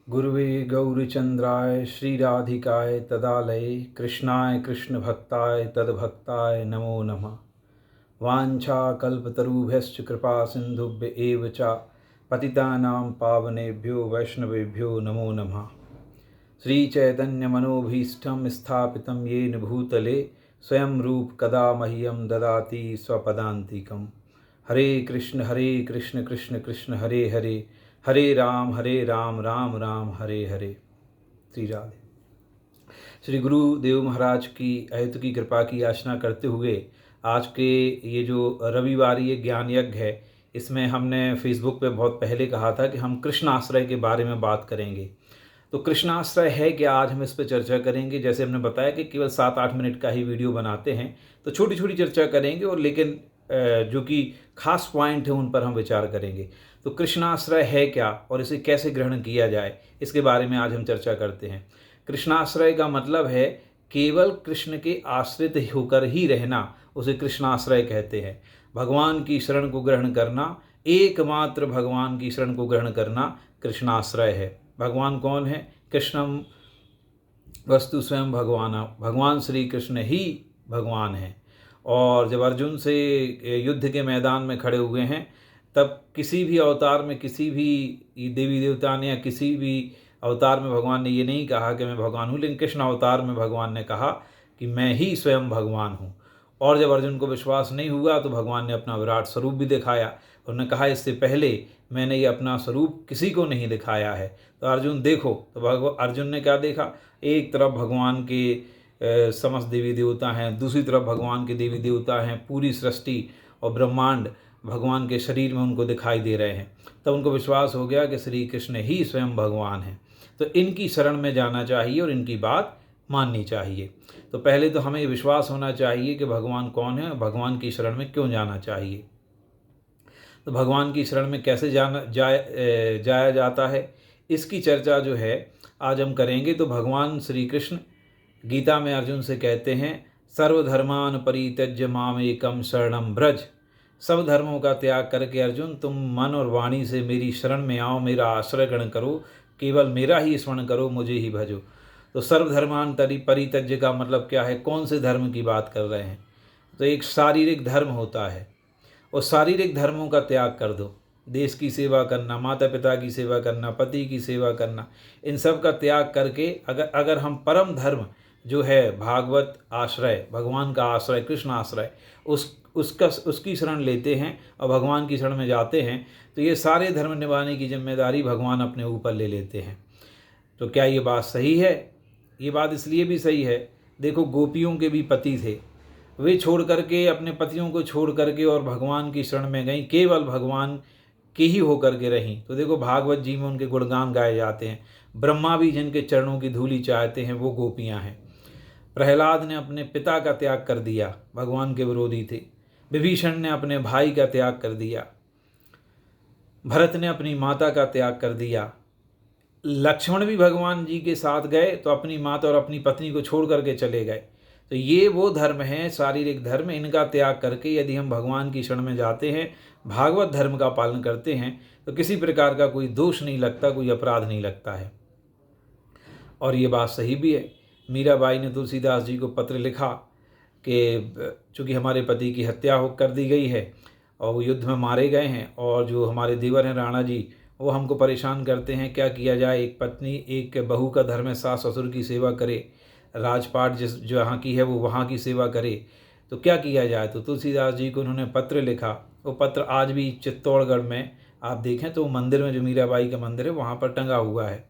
गुरुवे गौरचंद्राय श्रीराधिकाय तदालये कृष्णाय कृष्णभक्ताय तद्भक्ताय नमो नमः। वाञ्छाकल्पतरुभ्यश्च कृपा सिन्धुभ्य एव च पतितानां पावनेभ्यो वैष्णवेभ्यो नमो नमः। श्रीचैतन्यमनोभीष्टं स्थापितं येन भूतले स्वयं रूप कदा मह्यं ददाति स्वपदान्तिकम्। हरे कृष्ण कृष्ण कृष्ण हरे हरे, हरे राम राम राम हरे हरे। श्री राधे। श्री गुरुदेव महाराज की अहेतु की कृपा की याचना करते हुए आज के ये जो रविवारी ज्ञान यज्ञ है, इसमें हमने फेसबुक पे बहुत पहले कहा था कि हम कृष्ण आश्रय के बारे में बात करेंगे। तो कृष्ण आश्रय है कि आज हम इस पर चर्चा करेंगे। जैसे हमने बताया कि केवल 7-8 मिनट का ही वीडियो बनाते हैं, तो छोटी छोटी चर्चा करेंगे और लेकिन जो कि खास पॉइंट है उन पर हम विचार करेंगे। तो कृष्णाश्रय है क्या और इसे कैसे ग्रहण किया जाए, इसके बारे में आज हम चर्चा करते हैं। कृष्णाश्रय का मतलब है केवल कृष्ण के आश्रित होकर ही रहना, उसे कृष्णाश्रय कहते हैं। भगवान की शरण को ग्रहण करना, एकमात्र भगवान की शरण को ग्रहण करना कृष्णाश्रय है। भगवान कौन है? कृष्णम वस्तु स्वयं भगवान, भगवान श्री कृष्ण ही भगवान है। और जब अर्जुन से युद्ध के मैदान में खड़े हुए हैं, तब किसी भी अवतार में किसी भी देवी देवता ने या किसी भी अवतार में भगवान ने ये नहीं कहा कि मैं भगवान हूँ, लेकिन कृष्ण अवतार में भगवान ने कहा कि मैं ही स्वयं भगवान हूँ। और जब अर्जुन को विश्वास नहीं हुआ तो भगवान ने अपना विराट स्वरूप भी दिखाया। उन्होंने कहा इससे पहले मैंने ये अपना स्वरूप किसी को नहीं दिखाया है, तो अर्जुन देखो। तो अर्जुन ने क्या देखा? एक तरफ भगवान के समस्त देवी देवता हैं, दूसरी तरफ भगवान के देवी देवता हैं, पूरी सृष्टि और ब्रह्मांड भगवान के शरीर में उनको दिखाई दे रहे हैं। तब उनको विश्वास हो गया कि श्री कृष्ण ही स्वयं भगवान हैं। तो इनकी शरण में जाना चाहिए और इनकी बात माननी चाहिए। तो पहले तो हमें विश्वास होना चाहिए कि भगवान कौन है, भगवान की शरण में क्यों जाना चाहिए। तो भगवान की शरण में कैसे जाया जाता है, इसकी चर्चा जो है आज हम करेंगे। तो भगवान श्री कृष्ण गीता में अर्जुन से कहते हैं, सर्वधर्मान परित्यज्य माम एकम शरणम ब्रज। सब धर्मों का त्याग करके अर्जुन तुम मन और वाणी से मेरी शरण में आओ, मेरा आश्रय ग्रहण करो, केवल मेरा ही स्मरण करो, मुझे ही भजो। तो सर्वधर्मान परित्यज्य का मतलब क्या है? कौन से धर्म की बात कर रहे हैं? तो एक शारीरिक धर्म होता है, और शारीरिक धर्मों का त्याग कर दो। देश की सेवा करना, माता पिता की सेवा करना, पति की सेवा करना, इन सब का त्याग करके अगर हम परम धर्म जो है भागवत आश्रय, भगवान का आश्रय, कृष्ण आश्रय, उसकी शरण लेते हैं और भगवान की शरण में जाते हैं, तो ये सारे धर्म निभाने की जिम्मेदारी भगवान अपने ऊपर ले लेते हैं। तो क्या ये बात सही है? ये बात इसलिए भी सही है, देखो गोपियों के भी पति थे, वे छोड़ करके, अपने पतियों को छोड़ करके और भगवान की शरण में गई, केवल भगवान की ही होकर के रहीं। तो देखो भागवत जी में उनके गुणगान गाए जाते हैं। ब्रह्मा भी जिनके चरणों की धूली चाहते हैं वो गोपियां हैं। प्रहलाद ने अपने पिता का त्याग कर दिया, भगवान के विरोधी थे। विभीषण ने अपने भाई का त्याग कर दिया। भरत ने अपनी माता का त्याग कर दिया। लक्ष्मण भी भगवान जी के साथ गए तो अपनी माता और अपनी पत्नी को छोड़ करके चले गए। तो ये वो धर्म है, शारीरिक धर्म, इनका त्याग करके यदि हम भगवान की शरण में जाते हैं, भागवत धर्म का पालन करते हैं, तो किसी प्रकार का कोई दोष नहीं लगता, कोई अपराध नहीं लगता है। और ये बात सही भी है। मीराबाई ने तुलसीदास जी को पत्र लिखा कि चूँकि हमारे पति की हत्या कर दी गई है और वो युद्ध में मारे गए हैं, और जो हमारे देवर हैं राणा जी, वो हमको परेशान करते हैं, क्या किया जाए। एक पत्नी, एक बहू का धर्म है सास ससुर की सेवा करे, राजपाट जिस जहाँ की है वो वहाँ की सेवा करे, तो क्या किया जाए। तो तुलसीदास जी को उन्होंने पत्र लिखा। वो पत्र आज भी चित्तौड़गढ़ में आप देखें तो मंदिर में, जो मीराबाई का मंदिर है, वहाँ पर टंगा हुआ है।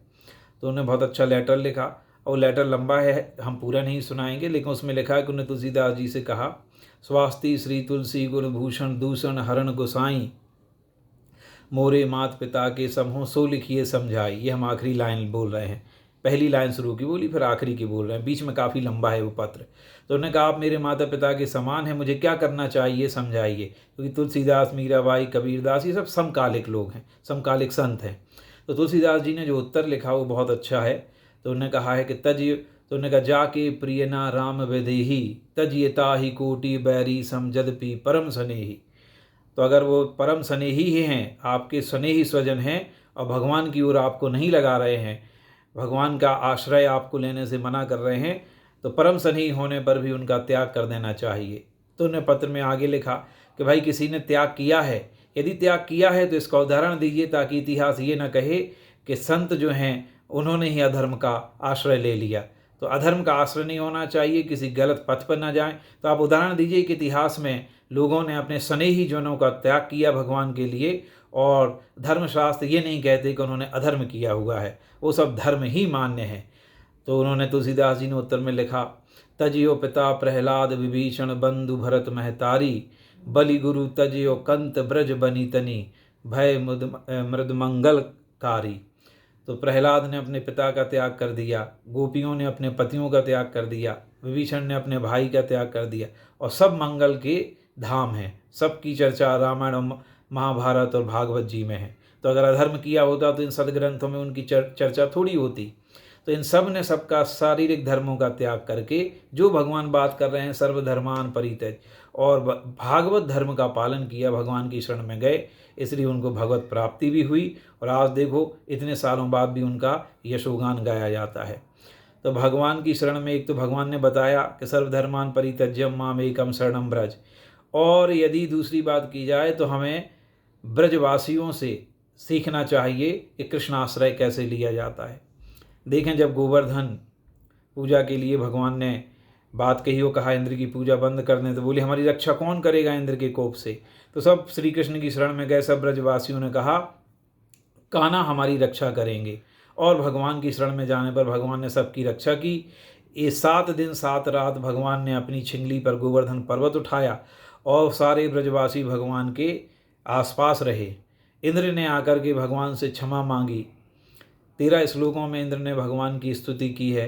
तो उन्होंने बहुत अच्छा लेटर लिखा, और लेटर लंबा है, हम पूरा नहीं सुनाएंगे, लेकिन उसमें लिखा है कि उन्होंने तुलसीदास जी से कहा, स्वास्ति श्री तुलसी गुण भूषण दूषण हरण गोसाई, मोरे मात पिता के समूह सो लिखिए समझाई। ये हम आखिरी लाइन बोल रहे हैं। पहली लाइन शुरू की बोली, फिर आखिरी की बोल रहे हैं, बीच में काफ़ी लंबा है वो पत्र। तो उन्होंने कहा, आप मेरे माता पिता के समान हैं, मुझे क्या करना चाहिए समझाइए। क्योंकि तुलसीदास, मीराबाई, कबीरदास, ये सब समकालिक लोग हैं, समकालिक संत हैं। तो तुलसीदास जी ने जो उत्तर लिखा वो बहुत अच्छा है। तो उन्होंने कहा है कि तो उन्होंने कहा, जाके प्रिय ना राम विदेही, तजयता ही कोटि बैरी समझदपि परम स्नेही। तो अगर वो परम स्नेही ही हैं, आपके स्नेही स्वजन हैं, और भगवान की ओर आपको नहीं लगा रहे हैं, भगवान का आश्रय आपको लेने से मना कर रहे हैं, तो परम स्नेही होने पर भी उनका त्याग कर देना चाहिए। तो उन्हें पत्र में आगे लिखा कि भाई किसी ने त्याग किया है, यदि त्याग किया है तो इसका उदाहरण दीजिए, ताकि इतिहास ये न कहे कि संत जो हैं उन्होंने ही अधर्म का आश्रय ले लिया। तो अधर्म का आश्रय नहीं होना चाहिए, किसी गलत पथ पर न जाएं। तो आप उदाहरण दीजिए कि इतिहास में लोगों ने अपने स्नेही जनों का त्याग किया भगवान के लिए, और धर्मशास्त्र ये नहीं कहते कि उन्होंने अधर्म किया हुआ है, वो सब धर्म ही मान्य है। तो उन्होंने तुलसीदास जी ने उत्तर में लिखा, तजियो पिता प्रहलाद विभीषण बंधु भरत महतारी, बलि गुरु तजियो कंत ब्रज बनी तनी, भय मृद मंगलकारी। तो प्रहलाद ने अपने पिता का त्याग कर दिया, गोपियों ने अपने पतियों का त्याग कर दिया, विभीषण ने अपने भाई का त्याग कर दिया, और सब मंगल के धाम हैं, सबकी चर्चा रामायण महाभारत और भागवत जी में है। तो अगर अधर्म किया होता तो इन सदग्रंथों में उनकी चर्चा थोड़ी होती। तो इन सब ने सबका शारीरिक धर्मों का त्याग करके जो भगवान बात कर रहे हैं सर्वधर्मान परित्यज, और भागवत धर्म का पालन किया, भगवान की शरण में गए, इसलिए उनको भगवत प्राप्ति भी हुई। और आज देखो इतने सालों बाद भी उनका यशोगान गाया जाता है। तो भगवान की शरण में एक तो भगवान ने बताया कि सर्वधर्मान परित्यज्यम माम एकम शरणम ब्रज, और यदि दूसरी बात की जाए तो हमें ब्रजवासियों से सीखना चाहिए कि कृष्णाश्रय कैसे लिया जाता है। देखें, जब गोवर्धन पूजा के लिए भगवान ने बात कही, वो कहा इंद्र की पूजा बंद कर दें, तो बोले हमारी रक्षा कौन करेगा इंद्र के कोप से। तो सब श्री कृष्ण की शरण में गए, सब ब्रजवासियों ने कहा कान्हा हमारी रक्षा करेंगे, और भगवान की शरण में जाने पर भगवान ने सबकी रक्षा की। ये 7 दिन 7 रात भगवान ने अपनी छिंगली पर गोवर्धन पर्वत उठाया, और सारे ब्रजवासी भगवान के आसपास रहे। इंद्र ने आकर के भगवान से क्षमा मांगी। 13 श्लोकों में इंद्र ने भगवान की स्तुति की है,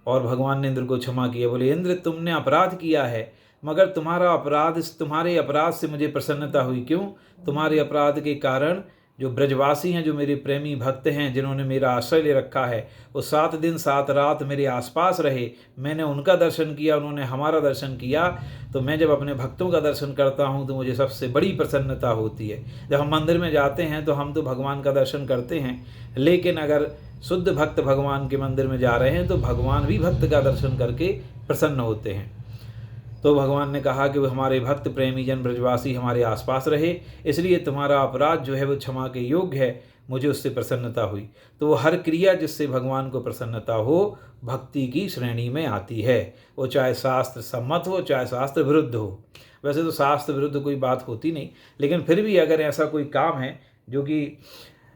और भगवान ने इंद्र को क्षमा किया। बोले इंद्र तुमने अपराध किया है, मगर तुम्हारे अपराध से मुझे प्रसन्नता हुई। क्यों? तुम्हारे अपराध के कारण जो ब्रजवासी हैं, जो मेरे प्रेमी भक्त हैं, जिन्होंने मेरा आश्रय ले रखा है, वो 7 दिन 7 रात मेरे आसपास रहे। मैंने उनका दर्शन किया, उन्होंने हमारा दर्शन किया। तो मैं जब अपने भक्तों का दर्शन करता हूँ तो मुझे सबसे बड़ी प्रसन्नता होती है। जब हम मंदिर में जाते हैं तो हम तो भगवान का दर्शन करते हैं, लेकिन अगर शुद्ध भक्त भगवान के मंदिर में जा रहे हैं तो भगवान भी भक्त का दर्शन करके प्रसन्न होते हैं। तो भगवान ने कहा कि वो हमारे भक्त प्रेमी जन ब्रजवासी हमारे आसपास रहे, इसलिए तुम्हारा अपराध जो है वो क्षमा के योग्य है, मुझे उससे प्रसन्नता हुई। तो वो हर क्रिया जिससे भगवान को प्रसन्नता हो भक्ति की श्रेणी में आती है, वो चाहे शास्त्र सम्मत हो चाहे शास्त्र विरुद्ध हो। वैसे तो शास्त्र विरुद्ध कोई बात होती नहीं, लेकिन फिर भी अगर ऐसा कोई काम है जो कि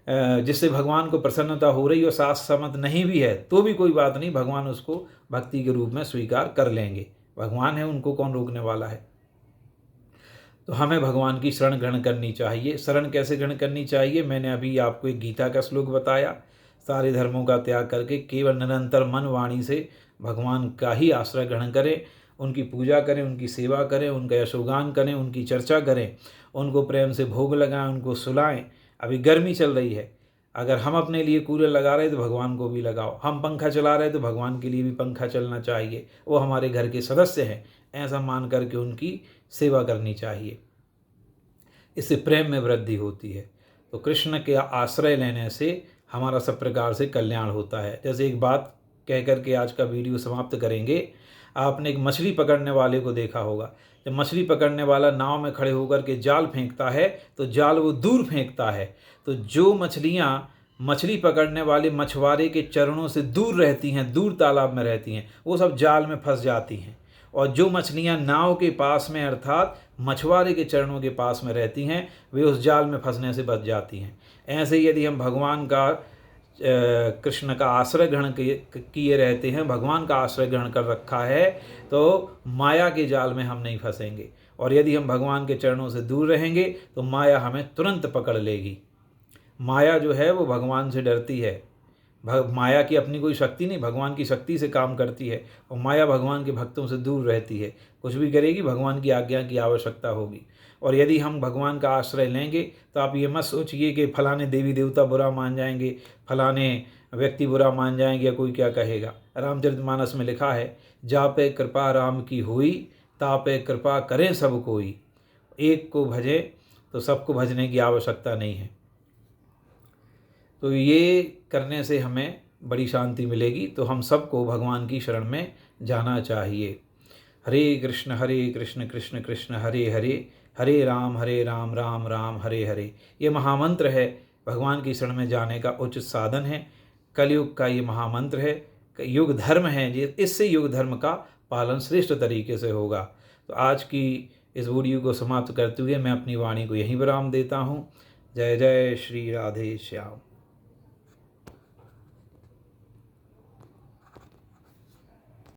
जिससे भगवान को प्रसन्नता हो रही और शास्त्र सम्मत नहीं भी है तो भी कोई बात नहीं, भगवान उसको भक्ति के रूप में स्वीकार कर लेंगे। भगवान है, उनको कौन रोकने वाला है। तो हमें भगवान की शरण ग्रहण करनी चाहिए। शरण कैसे ग्रहण करनी चाहिए? मैंने अभी आपको एक गीता का श्लोक बताया। सारे धर्मों का त्याग करके केवल निरंतर मन वाणी से भगवान का ही आश्रय ग्रहण करें, उनकी पूजा करें, उनकी सेवा करें, उनका यशोगान करें, उनकी चर्चा करें, उनको प्रेम से भोग लगाएं, उनको सुलाएं। अभी गर्मी चल रही है, अगर हम अपने लिए कूलर लगा रहे तो भगवान को भी लगाओ, हम पंखा चला रहे तो भगवान के लिए भी पंखा चलना चाहिए। वो हमारे घर के सदस्य हैं, ऐसा मान करके उनकी सेवा करनी चाहिए। इससे प्रेम में वृद्धि होती है। तो कृष्ण के आश्रय लेने से हमारा सब प्रकार से कल्याण होता है। जैसे एक बात कह करके आज का वीडियो समाप्त करेंगे। आपने एक मछली पकड़ने वाले को देखा होगा। जब मछली पकड़ने वाला नाव में खड़े होकर के जाल फेंकता है तो जाल वो दूर फेंकता है। तो जो मछलियाँ मछली पकड़ने वाले मछुआरे के चरणों से दूर रहती हैं, दूर तालाब में रहती हैं, वो सब जाल में फंस जाती हैं। और जो मछलियाँ नाव के पास में अर्थात मछुआरे के चरणों के पास में रहती हैं, वे उस जाल में फंसने से बच जाती हैं। ऐसे ही यदि हम भगवान का कृष्ण का आश्रय ग्रहण किए रहते हैं, भगवान का आश्रय ग्रहण कर रखा है, तो माया के जाल में हम नहीं फंसेंगे। और यदि हम भगवान के चरणों से दूर रहेंगे तो माया हमें तुरंत पकड़ लेगी। माया जो है वो भगवान से डरती है। माया की अपनी कोई शक्ति नहीं, भगवान की शक्ति से काम करती है। और माया भगवान के भक्तों से दूर रहती है, कुछ भी करेगी भगवान की आज्ञा की आवश्यकता होगी। और यदि हम भगवान का आश्रय लेंगे तो आप ये मत सोचिए कि फलाने देवी देवता बुरा मान जाएंगे, फलाने व्यक्ति बुरा मान जाएंगे या कोई क्या कहेगा। रामचरितमानस में लिखा है, जा पे कृपा राम की हुई, ता पे कृपा करें सब कोई। एक को भजे तो सबको भजने की आवश्यकता नहीं है। तो ये करने से हमें बड़ी शांति मिलेगी। तो हम सबको भगवान की शरण में जाना चाहिए। हरे कृष्ण कृष्ण कृष्ण हरे हरे, हरे राम राम राम हरे हरे। ये महामंत्र है, भगवान की शरण में जाने का उचित साधन है। कलयुग का ये महामंत्र है, युग धर्म है। ये इससे युग धर्म का पालन श्रेष्ठ तरीके से होगा। तो आज की इस वीडियो को समाप्त करते हुए मैं अपनी वाणी को यहीं विराम देता हूँ। जय जय श्री राधे श्याम।